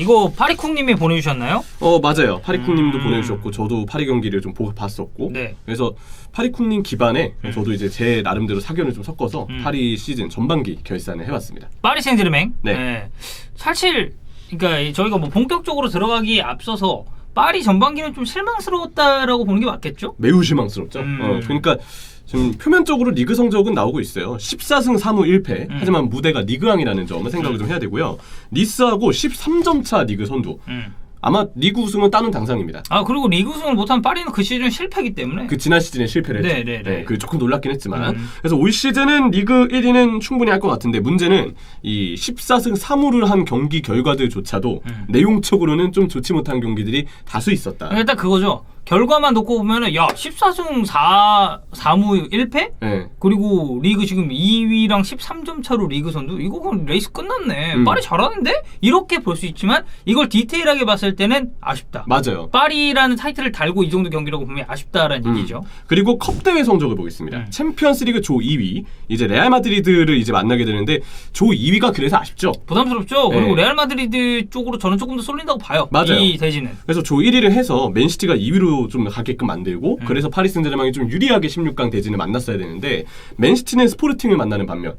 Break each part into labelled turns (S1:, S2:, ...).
S1: 이거 파리쿵님이 보내주셨나요?
S2: 맞아요. 파리쿵님도 보내주셨고 저도 파리 경기를 좀 봤었고
S1: 네.
S2: 그래서 파리쿵님 기반에 저도 이제 제 나름대로 사견을 좀 섞어서 파리 시즌 전반기 결산을 해봤습니다.
S1: 파리 생제르맹.
S2: 네.
S1: 사실 그러니까 저희가 뭐 본격적으로 들어가기 앞서서 파리 전반기는 좀 실망스러웠다라고 보는 게 맞겠죠?
S2: 매우 실망스럽죠. 그러니까 지금 표면적으로 리그 성적은 나오고 있어요. 14승 3무 1패. 하지만 무대가 리그왕이라는 점을 생각을 좀 해야 되고요. 니스하고 13점 차 리그 선두. 아마 리그 우승은 따는 당상입니다.
S1: 그리고 리그 우승을 못한 파리는 그 시즌 실패이기 때문에
S2: 그 지난 시즌에 실패를 했죠.
S1: 네.
S2: 그 조금 놀랍긴 했지만 그래서 올 시즌은 리그 1위는 충분히 할 것 같은데 문제는 이 14승 3무를 한 경기 결과들조차도 내용적으로는 좀 좋지 못한 경기들이 다수 있었다.
S1: 일단 그거죠. 결과만 놓고 보면은 14승 4무 1패?
S2: 네.
S1: 그리고 리그 지금 2위랑 13점 차로 리그 선두? 이거 그럼 레이스 끝났네. 파리 잘하는데? 이렇게 볼 수 있지만 이걸 디테일하게 봤을 때는 아쉽다.
S2: 맞아요.
S1: 파리라는 타이틀을 달고 이 정도 경기라고 보면 아쉽다라는 얘기죠.
S2: 그리고 컵 대회 성적을 보겠습니다. 챔피언스리그 조 2위 이제 레알 마드리드를 이제 만나게 되는데 조 2위가 그래서 아쉽죠.
S1: 부담스럽죠.
S2: 네.
S1: 그리고 레알 마드리드 쪽으로 저는 조금 더 쏠린다고 봐요.
S2: 맞아요.
S1: 이 대진은.
S2: 그래서 조 1위를 해서 맨시티가 2위로 좀 가게끔 만들고 그래서 파리 생제르맹이 좀 유리하게 16강 대진을 만났어야 되는데 맨시티는 스포르팅을 만나는 반면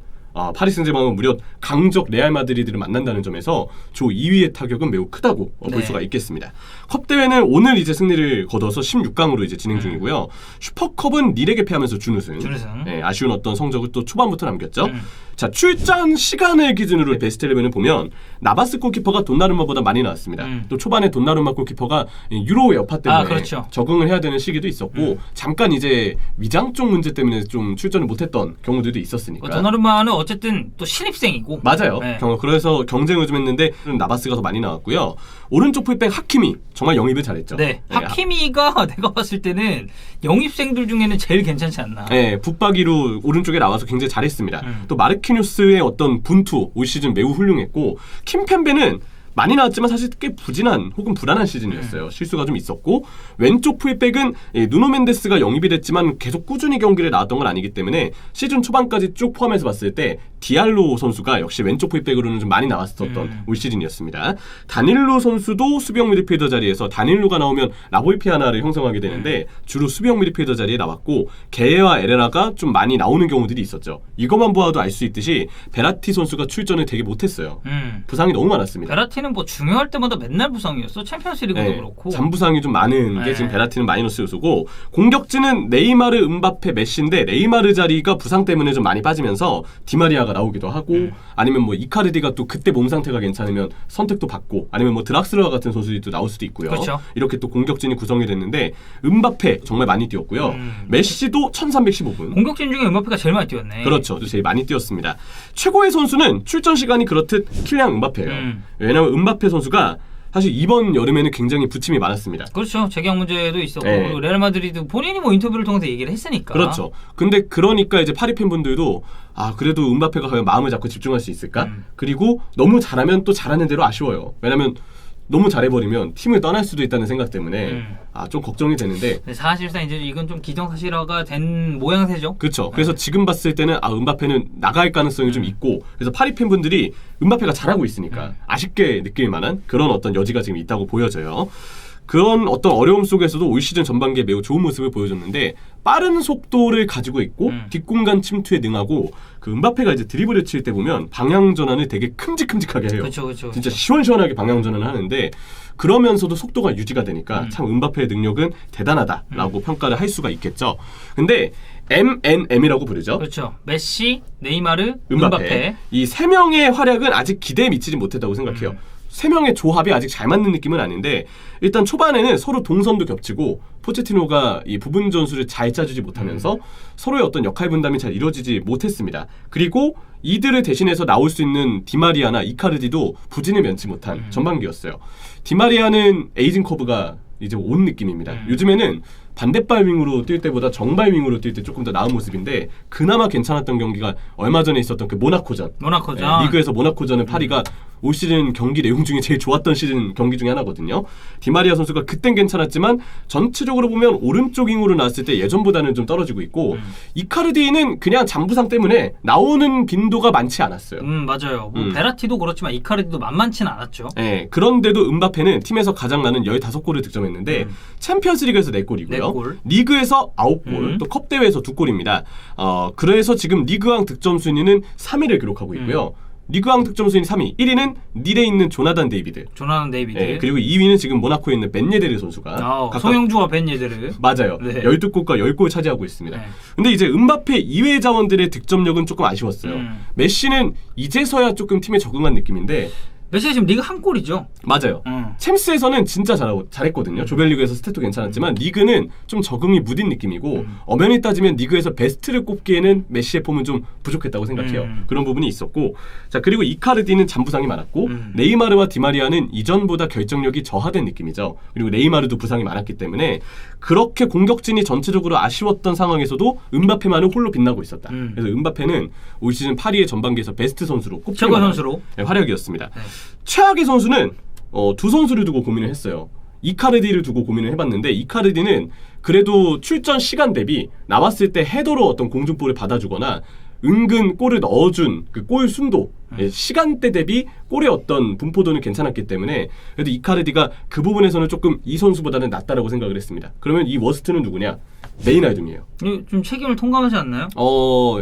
S2: 파리 생제르맹은 무려 강적 레알 마드리드를 만난다는 점에서 조 2위의 타격은 매우 크다고 볼 수가 있겠습니다. 컵 대회는 오늘 이제 승리를 거둬서 16강으로 이제 진행 중이고요. 슈퍼컵은 닐에게 패하면서 준우승. 네, 아쉬운 어떤 성적을 또 초반부터 남겼죠. 자, 출전 시간을 기준으로 베스트 11을 보면 나바스 골키퍼가 돈나루마보다 많이 나왔습니다. 또 초반에 돈나루마 골키퍼가 유로 여파 때문에
S1: 그렇죠.
S2: 적응을 해야 되는 시기도 있었고 잠깐 이제 위장 쪽 문제 때문에 좀 출전을 못했던 경우들도 있었으니까.
S1: 돈나루마는 어쨌든 또 신입생이고.
S2: 맞아요.
S1: 네.
S2: 그래서 경쟁을 좀 했는데 나바스가 더 많이 나왔고요. 오른쪽 풀백 하키미 정말 영입을 잘했죠.
S1: 네. 하키미가 내가 봤을 때는 영입생들 중에는 제일 괜찮지 않나.
S2: 네, 붙박이로 오른쪽에 나와서 굉장히 잘했습니다. 또 마르키뉴스의 어떤 분투 올 시즌 매우 훌륭했고 킴펜베는 많이 나왔지만 사실 꽤 부진한 혹은 불안한 시즌이었어요. 실수가 좀 있었고 왼쪽 풀백은 누노 멘데스가 영입이 됐지만 계속 꾸준히 경기를 나왔던 건 아니기 때문에 시즌 초반까지 쭉 포함해서 봤을 때 디알로 선수가 역시 왼쪽 풀백으로는 좀 많이 나왔었던 올 시즌이었습니다. 다닐로 선수도 수비형 미드필더 자리에서 다닐로가 나오면 라보이피아나를 형성하게 되는데 주로 수비형 미드필더 자리에 나왔고 게에와 에레라가 좀 많이 나오는 경우들이 있었죠. 이것만 보아도 알 수 있듯이 베라티 선수가 출전을 되게 못했어요. 부상이 너무 많았습니다.
S1: 베라티는 뭐 중요할 때마다 맨날 부상이었어. 챔피언스리그도 그렇고.
S2: 잔부상이 좀 많은 게 지금 베라티는 마이너스 요소고 공격진은 네이마르, 음바페, 메시인데 네이마르 자리가 부상 때문에 좀 많이 빠지면서 디마리아가 나오기도 하고 아니면 뭐 이카르디가 또 그때 몸 상태가 괜찮으면 선택도 받고 아니면 뭐 드락슬러 같은 선수들이 또 나올 수도 있고요.
S1: 그렇죠.
S2: 이렇게 또 공격진이 구성이 됐는데 음바페 정말 많이 뛰었고요. 메시도 1315분.
S1: 공격진 중에 음바페가 제일 많이 뛰었네.
S2: 그렇죠. 제일 많이 뛰었습니다. 최고의 선수는 출전 시간이 그렇듯 킬리안 음바페예요. 왜냐하면 음바페 선수가 사실 이번 여름에는 굉장히 부침이 많았습니다.
S1: 그렇죠. 재계약 문제도 있었고 그리고 레알 마드리드 본인이 뭐 인터뷰를 통해서 얘기를 했으니까.
S2: 그렇죠. 근데 그러니까 이제 파리 팬분들도 그래도 음바페가 과연 마음을 잡고 집중할 수 있을까? 그리고 너무 잘하면 또 잘하는 대로 아쉬워요. 왜냐면 너무 잘해버리면 팀을 떠날 수도 있다는 생각 때문에 좀 걱정이 되는데
S1: 사실상 이제 이건 좀 기정사실화가 된 모양새죠.
S2: 그렇죠. 그래서 지금 봤을 때는 음바페는 나갈 가능성이 좀 있고 그래서 파리 팬분들이 음바페가 잘하고 있으니까 아쉽게 느낄 만한 그런 어떤 여지가 지금 있다고 보여져요. 그런 어떤 어려움 속에서도 올 시즌 전반기에 매우 좋은 모습을 보여줬는데 빠른 속도를 가지고 있고 뒷공간 침투에 능하고 그 음바페가 이제 드리블을 칠 때 보면 방향 전환을 되게 큼직큼직하게 해요.
S1: 그렇죠.
S2: 진짜 시원시원하게 방향 전환을 하는데 그러면서도 속도가 유지가 되니까 참 음바페의 능력은 대단하다라고 평가를 할 수가 있겠죠. 근데 MNM이라고 부르죠.
S1: 그렇죠. 메시, 네이마르,
S2: 음바페.
S1: 음바페.
S2: 이 세 명의 활약은 아직 기대에 미치지 못했다고 생각해요. 세 명의 조합이 아직 잘 맞는 느낌은 아닌데 일단 초반에는 서로 동선도 겹치고 포체티노가 이 부분 전술을 잘 짜주지 못하면서 서로의 어떤 역할 분담이 잘 이루어지지 못했습니다. 그리고 이들을 대신해서 나올 수 있는 디마리아나 이카르디도 부진을 면치 못한 전반기였어요. 디마리아는 에이징 커브가 이제 온 느낌입니다. 요즘에는 반대발 윙으로 뛸 때보다 정발 윙으로 뛸 때 조금 더 나은 모습인데 그나마 괜찮았던 경기가 얼마 전에 있었던 그 모나코전.
S1: 모나코전.
S2: 리그에서 모나코전은 파리가 올 시즌 경기 내용 중에 제일 좋았던 시즌 경기 중에 하나거든요. 디마리아 선수가 그땐 괜찮았지만 전체적으로 보면 오른쪽 윙으로 나왔을 때 예전보다는 좀 떨어지고 있고 이카르디는 그냥 장부상 때문에 나오는 빈도가 많지 않았어요.
S1: 맞아요. 뭐 베라티도 그렇지만 이카르디도 만만치는 않았죠.
S2: 네, 그런데도 음바페는 팀에서 가장 많은 15골을 득점했는데 챔피언스 리그에서 4골이고요.
S1: 4골.
S2: 리그에서 9골, 또 컵 대회에서 2골입니다. 그래서 지금 리그왕 득점 순위는 3위를 기록하고 있고요. 리그왕 득점 순위 3위, 1위는 닐에 있는 조나단 데이비드.
S1: 네.
S2: 그리고 2위는 지금 모나코에 있는 벤 예데르 선수가
S1: 송영주와 벤 예데르.
S2: 맞아요.
S1: 네.
S2: 12골과 10골 차지하고 있습니다.
S1: 네.
S2: 근데 이제 음바페 이외 자원들의 득점력은 조금 아쉬웠어요. 메시는 이제서야 조금 팀에 적응한 느낌인데
S1: 메시가 지금 리그 한 골이죠.
S2: 맞아요. 챔스에서는 진짜 잘했거든요. 조별리그에서 스탯도 괜찮았지만 리그는 좀 적응이 무딘 느낌이고 엄연히 따지면 리그에서 베스트를 꼽기에는 메시의 폼은 좀 부족했다고 생각해요. 그런 부분이 있었고 자 그리고 이카르디는 잔부상이 많았고 네이마르와 디마리아는 이전보다 결정력이 저하된 느낌이죠. 그리고 네이마르도 부상이 많았기 때문에 그렇게 공격진이 전체적으로 아쉬웠던 상황에서도 음바페만은 홀로 빛나고 있었다. 그래서 음바페는 올 시즌 파리의 전반기에서 베스트 선수로 꼽히는
S1: 최고 선수로
S2: 활약이었습니다.
S1: 네.
S2: 최악의 선수는 두 선수를 두고 고민을 했어요. 이카르디를 두고 고민을 해봤는데 이카르디는 그래도 출전 시간 대비 나왔을 때 헤더로 어떤 공중볼을 받아주거나 은근 골을 넣어준 그 골 순도 시간대 대비 골의 어떤 분포도는 괜찮았기 때문에 그래도 이카르디가 그 부분에서는 조금 이 선수보다는 낫다라고 생각을 했습니다. 그러면 이 워스트는 누구냐? 메이나이둠이에요.
S1: 좀 책임을 통감하지 않나요?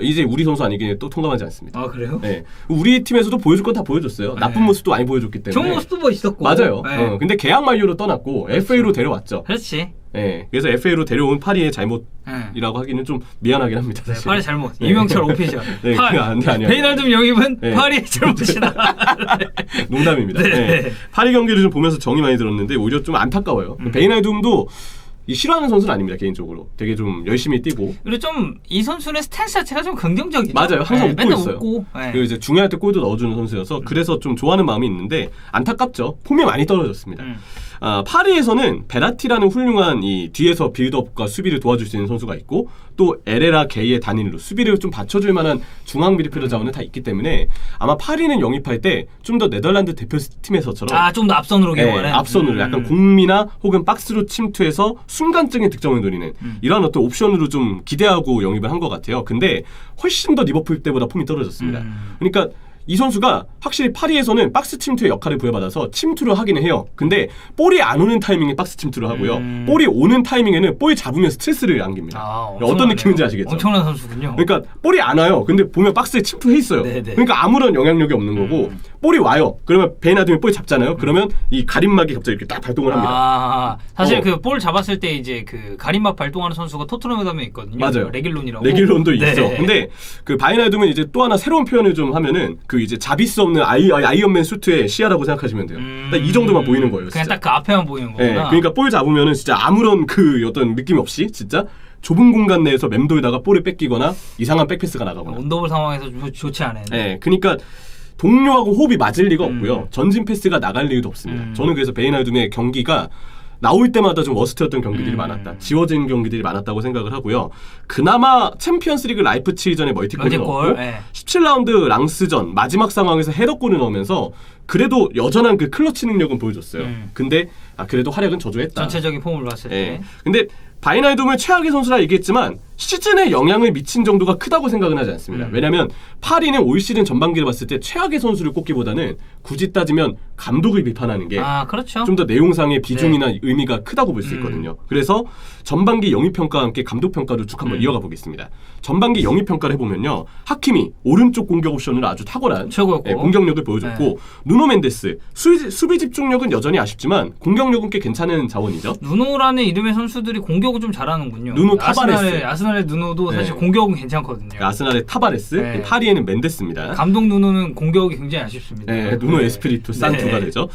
S2: 이제 우리 선수 아니긴 또 통감하지 않습니다.
S1: 아 그래요?
S2: 네, 우리 팀에서도 보여줄 건 다 보여줬어요.
S1: 네.
S2: 나쁜 모습도 많이 보여줬기 때문에.
S1: 좋은 모습도 뭐 있었고.
S2: 맞아요.
S1: 네.
S2: 근데 계약 만료로 떠났고 FA로 데려왔죠.
S1: 그렇지.
S2: 네, 그래서 FA로 데려온 파리의 잘못이라고
S1: 네.
S2: 하기는 좀 미안하긴 합니다.
S1: 네,
S2: 사실.
S1: 파리 잘못.
S2: 네.
S1: 이명철 오피셜.
S2: 네, 아니요.
S1: 베이날둠 영입은
S2: 네.
S1: 파리의 잘못이다.
S2: 농담입니다.
S1: 네.
S2: 네. 파리 경기를 좀 보면서 정이 많이 들었는데 오히려 좀 안타까워요. 베이날둠도 싫어하는 선수는 아닙니다. 개인적으로 되게 좀 열심히 뛰고
S1: 그리고 좀 이 선수는 스탠스 자체가 좀 긍정적이죠.
S2: 맞아요. 항상 웃고
S1: 맨날
S2: 있어요.
S1: 웃고.
S2: 그리고 이제 중요할 때 골도 넣어주는 선수여서 그래서 좀 좋아하는 마음이 있는데 안타깝죠. 폼이 많이 떨어졌습니다. 파리에서는 베라티라는 훌륭한 이 뒤에서 빌드업과 수비를 도와줄 수 있는 선수가 있고 또 에레라, 게이의 단일로 수비를 좀 받쳐줄 만한 중앙 미드필더 자원은 다 있기 때문에 아마 파리는 영입할 때 좀 더 네덜란드 대표팀에서처럼
S1: 좀 더 앞선으로 경우는
S2: 앞선으로 약간 공미나 혹은 박스로 침투해서 순간적인 득점을 노리는 이런 어떤 옵션으로 좀 기대하고 영입을 한 것 같아요. 근데 훨씬 더 리버풀 때보다 폼이 떨어졌습니다. 그러니까 이 선수가 확실히 파리에서는 박스 침투의 역할을 부여받아서 침투를 하기는 해요. 근데 볼이 안 오는 타이밍에 박스 침투를 하고요. 볼이 오는 타이밍에는 볼 잡으면 스트레스를 안깁니다. 어떤 느낌인지 아시겠죠?
S1: 엄청난 선수군요.
S2: 그러니까 볼이 안 와요. 근데 보면 박스에 침투해 있어요.
S1: 네네.
S2: 그러니까 아무런 영향력이 없는 거고 볼이 와요. 그러면 베이나둠이 볼 잡잖아요. 그러면 이 가림막이 갑자기 이렇게 딱 발동을 합니다.
S1: 사실 그 볼 잡았을 때 이제 그 가림막 발동하는 선수가 토트넘에 가면 있거든요.
S2: 맞아요.
S1: 레길론이라고.
S2: 레길론도
S1: 네.
S2: 있어. 근데 그 바이나둠은 이제 또 하나 새로운 표현을 좀 하면은 그 이제 잡을 수 없는 아이언맨 수트의 시야라고 생각하시면 돼요. 딱 이 정도만 보이는 거예요.
S1: 그냥
S2: 진짜.
S1: 딱 그 앞에만 보이는 거구나.
S2: 네, 그러니까 볼 잡으면은 진짜 아무런 그 어떤 느낌 없이 진짜 좁은 공간 내에서 맴돌다가 볼을 뺏기거나 이상한 백패스가 나가거나.
S1: 온더볼 상황에서 좋지 않아요.
S2: 네, 그러니까 동료하고 호흡이 맞을 리가 없고요. 전진 패스가 나갈 리도 없습니다. 저는 그래서 베이나둠의 경기가 나올 때마다 좀 워스트였던 경기들이 많았다. 지워진 경기들이 많았다고 생각을 하고요. 그나마 챔피언스리그 라이프치히전에 멀티골을 넣었고 17라운드 랑스전 마지막 상황에서 헤더골을 넣으면서 그래도 여전한 그 클러치 능력은 보여줬어요. 근데 그래도 활약은 저조했다.
S1: 전체적인 폼을 봤을 때.
S2: 근데 바이나이돔을 최악의 선수라 얘기했지만 시즌에 영향을 미친 정도가 크다고 생각은 하지 않습니다. 왜냐하면 파리는 올 시즌 전반기를 봤을 때 최악의 선수를 꼽기보다는 굳이 따지면 감독을 비판하는 게
S1: 그렇죠.
S2: 좀 더 내용상의 비중이나 의미가 크다고 볼 수 있거든요. 그래서 전반기 영입평가와 함께 감독평가도 쭉 한번 이어가 보겠습니다. 전반기 영입평가를 해보면요. 하키미 오른쪽 공격 옵션으로 아주 탁월한
S1: 최고였고.
S2: 공격력을 보여줬고 누노 멘데스 수비 집중력은 여전히 아쉽지만 공격력은 꽤 괜찮은 자원이죠.
S1: 누노라는 이름의 선수들이 공격을 좀 잘하는군요.
S2: 누노 타바레스.
S1: 아스날의 누노도 사실 공격은 괜찮거든요.
S2: 아스날의 타바레스, 파리에는 멘데스입니다.
S1: 감독 누노는 공격이 굉장히 아쉽습니다.
S2: 누노 에스피리투 산투가 되죠.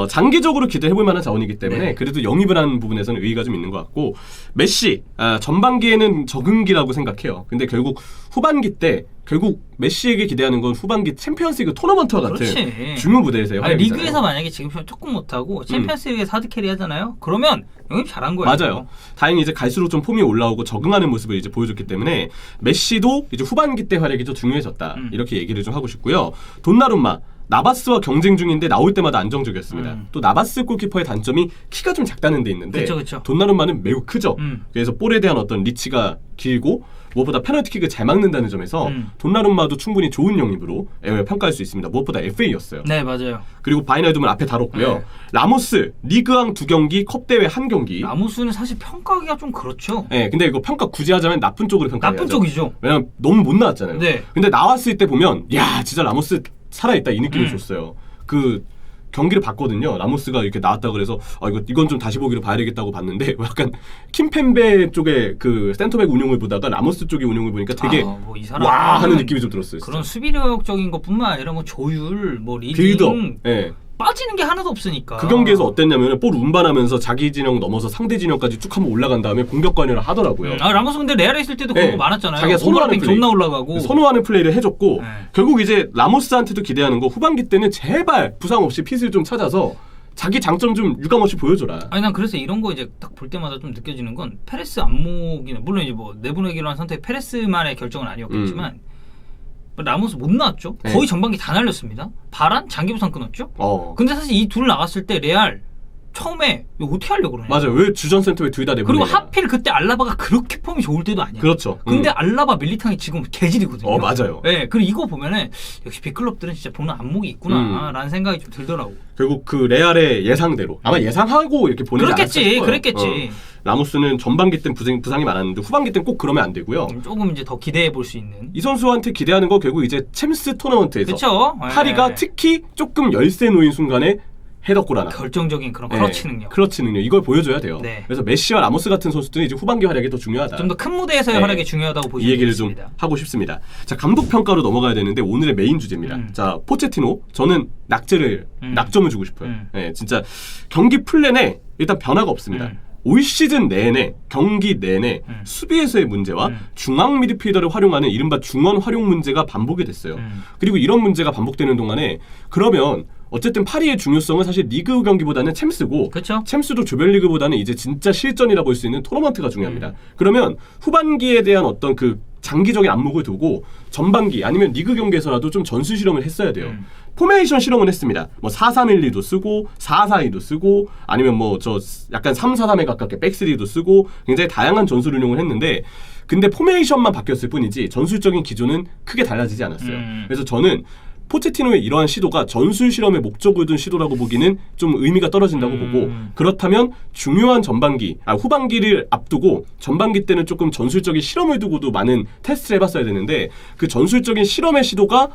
S2: 장기적으로 기대해볼 만한 자원이기 때문에 그래도 영입을 하는 부분에서는 의의가 좀 있는 것 같고 메시 전반기에는 적응기라고 생각해요. 근데 결국 후반기 때 결국 메시에게 기대하는 건 후반기 챔피언스리그 토너먼트와 같은 중요 무대에서요.
S1: 리그에서 만약에 지금 조금 못하고 챔피언스리그에서 하드캐리 하잖아요. 그러면 영입 잘한 거예요.
S2: 맞아요. 다행히 이제 갈수록 좀 폼이 올라오고 적응하는 모습을 이제 보여줬기 때문에 메시도 이제 후반기 때 활약이 좀 중요해졌다. 이렇게 얘기를 좀 하고 싶고요. 돈나룸마 나바스와 경쟁 중인데 나올 때마다 안정적이었습니다. 또 나바스 골키퍼의 단점이 키가 좀 작다는 데 있는데
S1: 그쵸.
S2: 돈나룸마는 매우 크죠. 그래서 볼에 대한 어떤 리치가 길고 무엇보다 페널티킥을 잘 막는다는 점에서 돈나룸마도 충분히 좋은 영입으로 평가할 수 있습니다. 무엇보다 FA였어요.
S1: 네, 맞아요.
S2: 그리고 바이나르둠을 앞에 다뤘고요.
S1: 네.
S2: 라모스 리그왕 2경기, 컵대회 1경기.
S1: 라모스는 사실 평가하기가 좀 그렇죠.
S2: 네, 근데 이거 평가 굳이 하자면 나쁜 쪽으로 평가해야죠.
S1: 나쁜 쪽이죠.
S2: 왜냐면 너무 못 나왔잖아요.
S1: 네.
S2: 근데 나왔을 때 보면 야 진짜 라모스 살아있다 이 느낌을 줬어요. 그 경기를 봤거든요. 라모스가 이렇게 나왔다 그래서 이건 좀 다시 보기로 봐야 되겠다고 봤는데 약간 킴펜베 쪽의 그 센터백 운용을 보다가 라모스 쪽의 운용을 보니까 되게
S1: 이 사람
S2: 와 하는 느낌이 좀 들었어요.
S1: 그런 수비력적인 것뿐만 아니라 뭐 조율, 뭐 리딩,
S2: 빌드업. 네.
S1: 빠지는 게 하나도 없으니까.
S2: 그 경기에서 어땠냐면 볼 운반하면서 자기 진영 넘어서 상대 진영까지 쭉 한번 올라간 다음에 공격 관여를 하더라고요.
S1: 라모스 근데 레알에 있을 때도 그런 거 많았잖아요.
S2: 자기가 선호하는 플레이,
S1: 존나 올라가고
S2: 선호하는 플레이를 해줬고 결국 이제 라모스한테도 기대하는 거 후반기 때는 제발 부상 없이 핏을 좀 찾아서 자기 장점 좀 유감없이 보여줘라.
S1: 아니 난 그래서 이런 거 이제 딱 볼 때마다 좀 느껴지는 건 페레스 안목이나 물론 이제 뭐 내보내기로 한 선택 페레스만의 결정은 아니었겠지만 라모스 못 나왔죠.
S2: 네.
S1: 거의 전반기 다 날렸습니다. 바란 장기 부상 끊었죠. 근데 사실 이 둘 나갔을 때 레알 처음에 이거 어떻게 하려고 그러냐.
S2: 맞아요. 왜 주전 센터에 둘 다 내보내냐.
S1: 그리고 하필 그때 알라바가 그렇게 폼이 좋을 때도 아니야.
S2: 그렇죠.
S1: 근데 알라바 밀리탕이 지금 개질이거든요.
S2: 맞아요.
S1: 네, 그리고 이거 보면은 역시 빅클럽들은 진짜 보는 안목이 있구나라는 생각이 좀 들더라고.
S2: 결국 그 레알의 예상대로 아마 예상하고 이렇게 보내지 않았을 거예요.
S1: 그랬겠지.
S2: 라모스는 전반기 땐 부상이 많았는데 후반기 땐 꼭 그러면 안 되고요.
S1: 조금 이제 더 기대해 볼 수 있는.
S2: 이 선수한테 기대하는 거 결국 이제 챔스 토너먼트에서
S1: 그렇죠.
S2: 파리가 특히 조금 열세 놓인 순간에 헤더골 하나.
S1: 결정적인 그런 클러치 능력.
S2: 클러치 능력 이걸 보여줘야 돼요.
S1: 네.
S2: 그래서 메시와 라모스 같은 선수들은 이제 후반기 활약이 더 중요하다.
S1: 좀 더 큰 무대에서의 활약이 중요하다고 보시면
S2: 이 얘기를
S1: 되겠습니다.
S2: 좀 하고 싶습니다. 자 감독 평가로 넘어가야 되는데 오늘의 메인 주제입니다. 자 포체티노 저는 낙점을 주고 싶어요. 네, 진짜 경기 플랜에 일단 변화가 없습니다. 올 시즌 내내 경기 내내 수비에서의 문제와 중앙 미드필더를 활용하는 이른바 중원 활용 문제가 반복이 됐어요. 그리고 이런 문제가 반복되는 동안에 그러면 어쨌든 파리의 중요성은 사실 리그 경기보다는 챔스고
S1: 그쵸?
S2: 챔스도 조별리그보다는 이제 진짜 실전이라 볼 수 있는 토너먼트가 중요합니다. 그러면 후반기에 대한 어떤 그 장기적인 안목을 두고 전반기 아니면 리그 경기에서라도 좀 전술 실험을 했어야 돼요. 포메이션 실험을 했습니다. 뭐 4-3-1-2도 쓰고 4-4-2도 쓰고 아니면 뭐 저 약간 3-4-3에 가깝게 백스리도 쓰고 굉장히 다양한 전술 운용을 했는데 근데 포메이션만 바뀌었을 뿐이지 전술적인 기조는 크게 달라지지 않았어요. 그래서 저는 포체티노의 이러한 시도가 전술 실험의 목적을 둔 시도라고 보기는 좀 의미가 떨어진다고 보고 그렇다면 중요한 후반기를 앞두고 전반기 때는 조금 전술적인 실험을 두고도 많은 테스트를 해봤어야 되는데 그 전술적인 실험의 시도가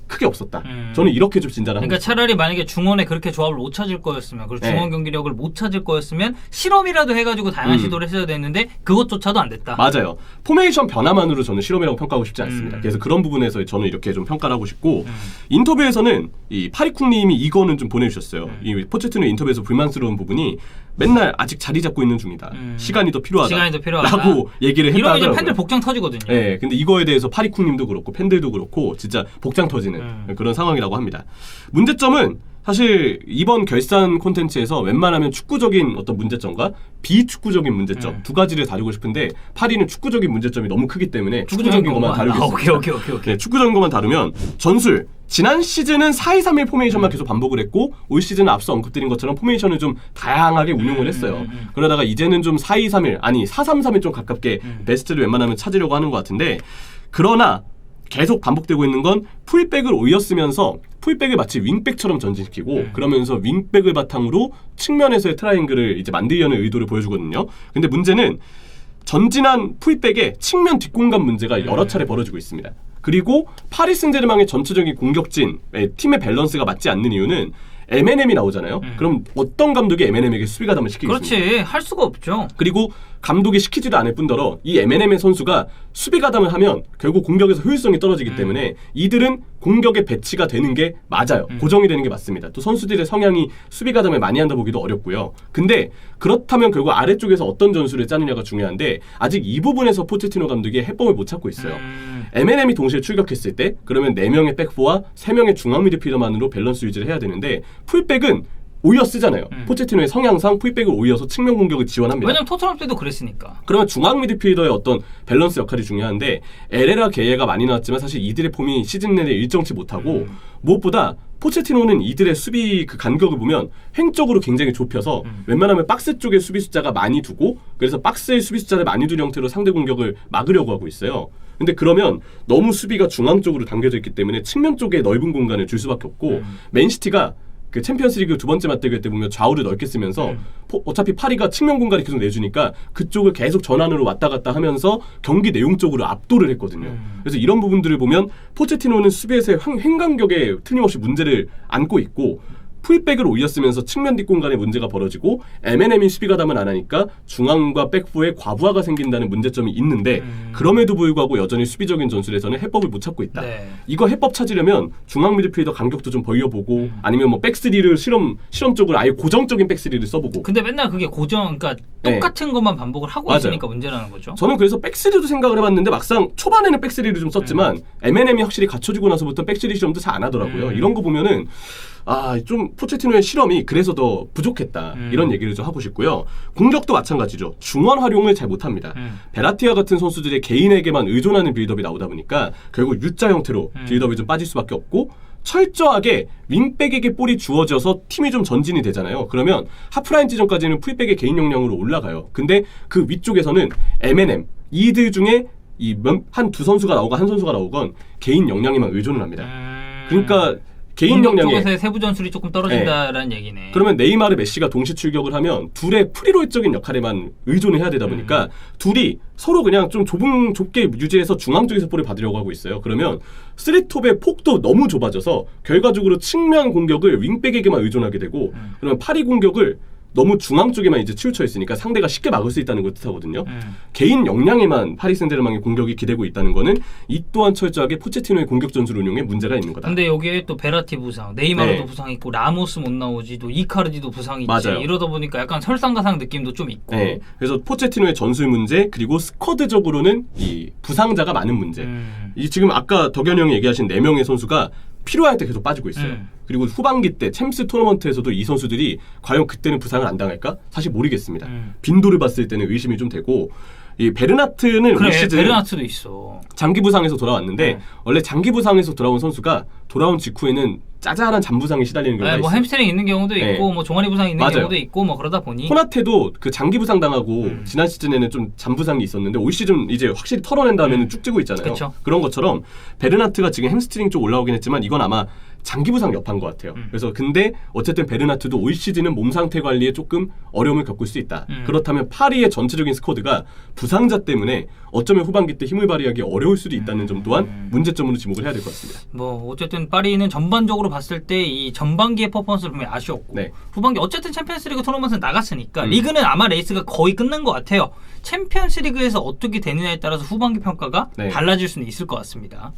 S2: 크게 없었다. 저는 이렇게 좀 진단을
S1: 그러니까 차라리 만약에 중원에 그렇게 조합을 못 찾을 거였으면 그리고 중원 경기력을 못 찾을 거였으면 실험이라도 해가지고 다양한 시도를 했어야 됐는데 그것조차도 안 됐다.
S2: 맞아요. 포메이션 변화만으로 저는 실험이라고 평가하고 싶지 않습니다. 그래서 그런 부분에서 저는 이렇게 좀 평가를 하고 싶고 인터뷰에서는 이 파리쿵님이 이거는 좀 보내주셨어요. 이 포체티노 인터뷰에서 불만스러운 부분이 맨날 아직 자리 잡고 있는 중이다. 시간이 더 필요하다. 라고 얘기를 했다더라고요.
S1: 이러면 이제 팬들 복장 터지거든요.
S2: 네, 근데 이거에 대해서 파리쿵님도 그렇고 팬들도 그렇고 진짜 복장 터지는 그런 상황이라고 합니다. 문제점은 사실 이번 결산 콘텐츠에서 웬만하면 축구적인 어떤 문제점과 비축구적인 문제점 두 가지를 다루고 싶은데 파리는 축구적인 문제점이 너무 크기 때문에 축구적인 것만 다루겠습니다.
S1: 오케이.
S2: 네, 축구적인 것만 다루면 전술 지난 시즌은 4-2-3-1 포메이션만 계속 반복을 했고 올 시즌은 앞서 언급드린 것처럼 포메이션을 좀 다양하게 운용을 했어요. 그러다가 이제는 좀 4-2-3-1 아니 4-3-3에 좀 가깝게 베스트를 웬만하면 찾으려고 하는 것 같은데 그러나 계속 반복되고 있는 건 풀백을 올렸으면서 풀백을 마치 윙백처럼 전진시키고 그러면서 윙백을 바탕으로 측면에서의 트라이앵글을 이제 만들려는 의도를 보여주거든요. 근데 문제는 전진한 풀백의 측면 뒷공간 문제가 여러 차례 벌어지고 있습니다. 그리고 파리 생제르맹의 전체적인 공격진 팀의 밸런스가 맞지 않는 이유는 M&M이 나오잖아요. 그럼 어떤 감독이 M&M에게 수비 가담을 시키겠습니까?
S1: 그렇지. 할 수가 없죠.
S2: 그리고 감독이 시키지도 않을 뿐더러 이 M&M의 선수가 수비 가담을 하면 결국 공격에서 효율성이 떨어지기 때문에 이들은 공격에 배치가 되는 게 맞아요. 고정이 되는 게 맞습니다. 또 선수들의 성향이 수비 가담을 많이 한다 보기도 어렵고요. 근데 그렇다면 결국 아래쪽에서 어떤 전술을 짜느냐가 중요한데 아직 이 부분에서 포체티노 감독이 해법을 못 찾고 있어요. M&M이 동시에 출격했을 때 그러면 4명의 백포와 3명의 중앙 미드필더만으로 밸런스 유지를 해야 되는데 풀백은 오히려 쓰잖아요. 포체티노의 성향상 풀백을 오히려서 측면 공격을 지원합니다.
S1: 왜냐면 토트넘 때도 그랬으니까.
S2: 그러면 중앙 미드필더의 어떤 밸런스 역할이 중요한데 에레라 게예가 많이 나왔지만 사실 이들의 폼이 시즌 내내 일정치 못하고 무엇보다 포체티노는 이들의 수비 그 간격을 보면 횡적으로 굉장히 좁혀서 웬만하면 박스 쪽에 수비 숫자가 많이 두고 그래서 박스에 수비 숫자를 많이 두는 형태로 상대 공격을 막으려고 하고 있어요. 근데 그러면 너무 수비가 중앙 쪽으로 당겨져 있기 때문에 측면 쪽에 넓은 공간을 줄 수밖에 없고 맨시티가 그 챔피언스리그 두 번째 맞대결 때 보면 좌우를 넓게 쓰면서 어차피 파리가 측면 공간을 계속 내주니까 그쪽을 계속 전환으로 왔다 갔다 하면서 경기 내용적으로 압도를 했거든요. 그래서 이런 부분들을 보면 포체티노는 수비에서의 횡간격에 틀림없이 문제를 안고 있고 풀백을 올렸으면서 측면 뒷공간에 문제가 벌어지고 M&M이 수비 가담을 안 하니까 중앙과 백후에 과부하가 생긴다는 문제점이 있는데 그럼에도 불구하고 여전히 수비적인 전술에서는 해법을 못 찾고 있다.
S1: 네.
S2: 이거 해법 찾으려면 중앙 미드필더 간격도 좀 벌려보고 아니면 뭐 백스리를 실험적으로 아예 고정적인 백스리를 써보고.
S1: 근데 맨날 그게 그러니까 똑같은 것만 반복을 하고
S2: 맞아요.
S1: 있으니까 문제라는 거죠.
S2: 저는 그래서 백스리도 생각을 해봤는데 막상 초반에는 백스리를 좀 썼지만 M&M이 확실히 갖춰지고 나서부터 백스리 실험도 잘 안 하더라고요. 이런 거 보면은 좀 포체티노의 실험이 그래서 더 부족했다. 이런 얘기를 좀 하고 싶고요. 공격도 마찬가지죠. 중원 활용을 잘 못합니다. 베라티아 같은 선수들의 개인에게만 의존하는 빌드업이 나오다 보니까 결국 U자 형태로 빌드업이 좀 빠질 수밖에 없고 철저하게 윙백에게 볼이 주어져서 팀이 좀 전진이 되잖아요. 그러면 하프라인 지점까지는 풀백의 개인 역량으로 올라가요. 근데 그 위쪽에서는 M&M 이들 중에 한 두 선수가 나오건 한 선수가 나오건 개인 역량에만 의존을 합니다. 그러니까 개인 역량에
S1: 쪽에서의 세부 전술이 조금 떨어진다라는 얘기네.
S2: 그러면 네이마르, 메시가 동시 출격을 하면 둘의 프리롤적인 역할에만 의존을 해야 되다 보니까 둘이 서로 그냥 좀 좁게 유지해서 중앙 쪽에서 볼을 받으려고 하고 있어요. 그러면 쓰리톱의 폭도 너무 좁아져서 결과적으로 측면 공격을 윙백에게만 의존하게 되고 그러면 파리 공격을 너무 중앙 쪽에만 이제 치우쳐 있으니까 상대가 쉽게 막을 수 있다는 걸 뜻하거든요. 개인 역량에만 파리 생제르맹의 공격이 기대고 있다는 거는 이 또한 철저하게 포체티노의 공격 전술 운용에 문제가 있는 거다.
S1: 근데 여기에 또 베라티 부상, 네이마르도 부상 있고 라모스 못 나오지, 또 이카르디도 부상이 있지.
S2: 맞아요.
S1: 이러다 보니까 약간 설상가상 느낌도 좀 있고.
S2: 네, 그래서 포체티노의 전술 문제 그리고 스쿼드적으로는 이 부상자가 많은 문제. 이 지금 아까 덕현 형이 얘기하신 4명의 선수가 필요할 때 계속 빠지고 있어요. 그리고 후반기 때 챔스 토너먼트에서도 이 선수들이 과연 그때는 부상을 안 당할까? 사실 모르겠습니다. 빈도를 봤을 때는 의심이 좀 되고 이 베르나트는 올 시즌
S1: 베르나트도 있어.
S2: 장기 부상에서 돌아왔는데 원래 장기 부상에서 돌아온 선수가 돌아온 직후에는 짜잘한 잔부상에 시달리는 경우가
S1: 뭐
S2: 있어요.
S1: 햄스트링 있는 경우도 있고 뭐 종아리 부상 있는
S2: 맞아요.
S1: 경우도 있고 뭐 그러다 보니
S2: 코나테도 그 장기 부상 당하고 지난 시즌에는 좀 잔부상이 있었는데 올 시즌 이제 확실히 털어낸 다음에는 쭉 뛰고 있잖아요.
S1: 그쵸.
S2: 그런 것처럼 베르나트가 지금 햄스트링 쪽 올라오긴 했지만 이건 아마 장기 부상 여파인 것 같아요. 그래서 근데 어쨌든 베르나트도 올 시즌은 몸 상태 관리에 조금 어려움을 겪을 수 있다. 그렇다면 파리의 전체적인 스쿼드가 부상자 때문에 어쩌면 후반기 때 힘을 발휘하기 어려울 수도 있다는 점 또한 문제점으로 지목을 해야 될 것 같습니다.
S1: 뭐 어쨌든 파리는 전반적으로 봤을 때 이 전반기의 퍼포먼스를 보면 아쉬웠고 후반기 어쨌든 챔피언스리그 토너먼트는 나갔으니까 리그는 아마 레이스가 거의 끝난 것 같아요. 챔피언스리그에서 어떻게 되느냐에 따라서 후반기 평가가 달라질 수는 있을 것 같습니다.